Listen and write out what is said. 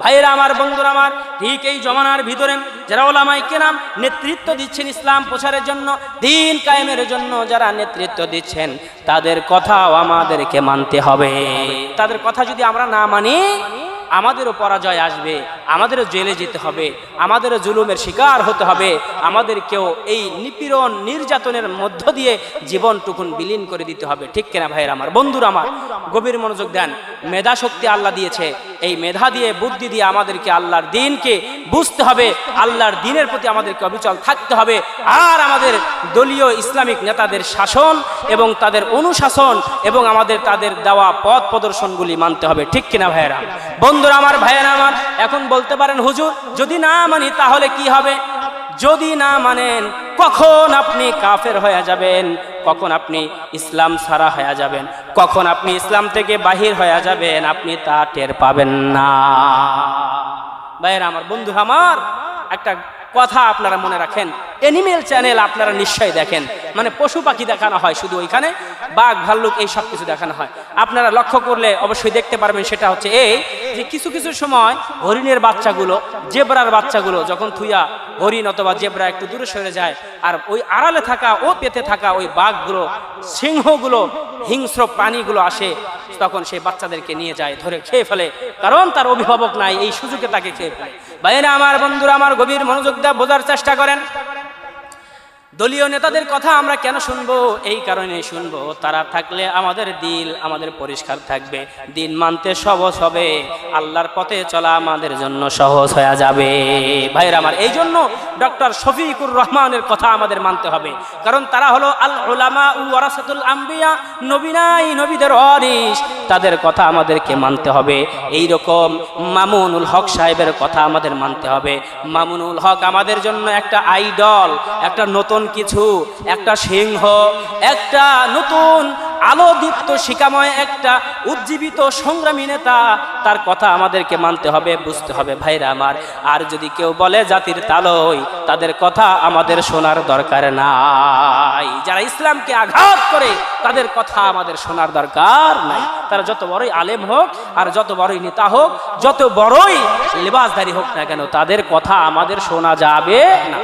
ভাইয়েরা আমার, বন্ধুরা আমার, ঠিক এই জমানার ভিতরে যারা ওলামায়ে কেরাম নেতৃত্ব দিচ্ছেন ইসলাম প্রচারের জন্য, দ্বীন কায়েমের জন্য যারা নেতৃত্ব দিচ্ছেন, তাদের কথাও আমাদেরকে মানতে হবে। তাদের কথা যদি আমরা না মানি, আমাদেরও পরাজয় আসবে, আমাদেরও জেলে যেতে হবে, আমাদেরও জুলুমের শিকার হতে হবে, আমাদেরকেও এই নিপীড়ন নির্যাতনের মধ্য দিয়ে জীবনটুকুন বিলীন করে দিতে হবে। ঠিক কিনা ভাইয়ের আমার, বন্ধুরা আমার, গভীর মনোযোগ দেন। মেধা শক্তি আল্লাহ দিয়েছে, এই মেধা দিয়ে, বুদ্ধি দিয়ে আমাদেরকে আল্লাহর দ্বীনকে বুঝতে হবে, আল্লাহর দ্বীনের প্রতি আমাদেরকে অবিচল থাকতে হবে। আর আমাদের দলীয় ইসলামিক নেতাদের শাসন এবং তাদের অনুশাসন এবং আমাদের তাদের দেওয়া পথ প্রদর্শনগুলি মানতে হবে। ঠিক কিনা ভাইয়েরা, বন্ধুরা আমার, ভাইয়েরা আমার, এখন বলতে পারেন হুজুর যদি না মানি তাহলে কি হবে? যদি না মানেন, কখন আপনি কাফের হয়ে যাবেন, কখন আপনি ইসলাম ছাড়া হয়ে যাবেন, কখন আপনি ইসলাম থেকে বাহির হয়ে যাবেন, আপনি তা টের পাবেন না। ভাইয়েরা আমার, বন্ধুরা আমার, একটা কথা আপনারা মনে রাখেন, অ্যানিমেল চ্যানেল আপনারা নিশ্চয়ই দেখেন, মানে পশু পাখি দেখানো হয় শুধু, ওইখানে বাঘ ভাল্লুক এই সব কিছু দেখানো হয়। আপনারা লক্ষ্য করলে অবশ্যই দেখতে পারবেন, সেটা হচ্ছে এই যে কিছু কিছু সময় হরিণের বাচ্চাগুলো, জেব্রার বাচ্চাগুলো যখন থুইয়া হরিণ অথবা জেব্রা একটু দূরে সরে যায়, আর ওই আড়ালে থাকা ও পেতে থাকা ওই বাঘগুলো, সিংহগুলো, হিংস্র প্রাণীগুলো আসে, তখন সেই বাচ্চাদেরকে নিয়ে যায়, ধরে খেয়ে ফেলে, কারণ তার অভিভাবক নাই, এই সুযোগে তাকে খেয়ে ফেলে। ভাইয়েরা আমার, বন্ধুরা আমার, গভীর মনোযোগ দিয়ে বোঝার চেষ্টা করেন। দলীয় নেতাদের কথা আমরা কেন শুনবো? এই কারণে শুনবো, তারা থাকলে আমাদের দিল আমাদের পরিষ্কার থাকবে, দিন মানতে সহজ হবে, আল্লাহর পথে চলা আমাদের জন্য সহজ হয়ে যাবে। ভাইরা আমার, এই জন্য ডক্টর শফিকুর রহমানের কথা আমাদের মানতে হবে, কারণ তারা হলো আল উলামা ওয়ারাসাতুল আম্বিয়া, নবী নাই, নবীদের ওয়ারিস, তাদের কথা আমাদেরকে মানতে হবে। এই রকম মামুনুল হক সাহেবের কথা আমাদের মানতে হবে। মামুনুল হক আমাদের জন্য একটা আইডল, একটা নতুন কিছু, একটা সিংহ, একটা নতুন আলোদীপ্ত শিকাময়, একটা উজ্জীবিত সংগ্রামী নেতা, তার কথা আমাদেরকে মানতে হবে, বুঝতে হবে। ভাইরা আমার, আর যদি কেউ বলে জাতির তালই, তাদের কথা আমাদের শোনার দরকার নাই। যারা ইসলামকে আঘাত করে, তাদের কথা আমাদের শোনার দরকার নাই। তারা যত বড়ই আলেম হোক, আর যত বড়ই নেতা হোক, যত বড়ই লেবাসধারী হোক না কেন, তাদের কথা আমাদের শোনা যাবে না।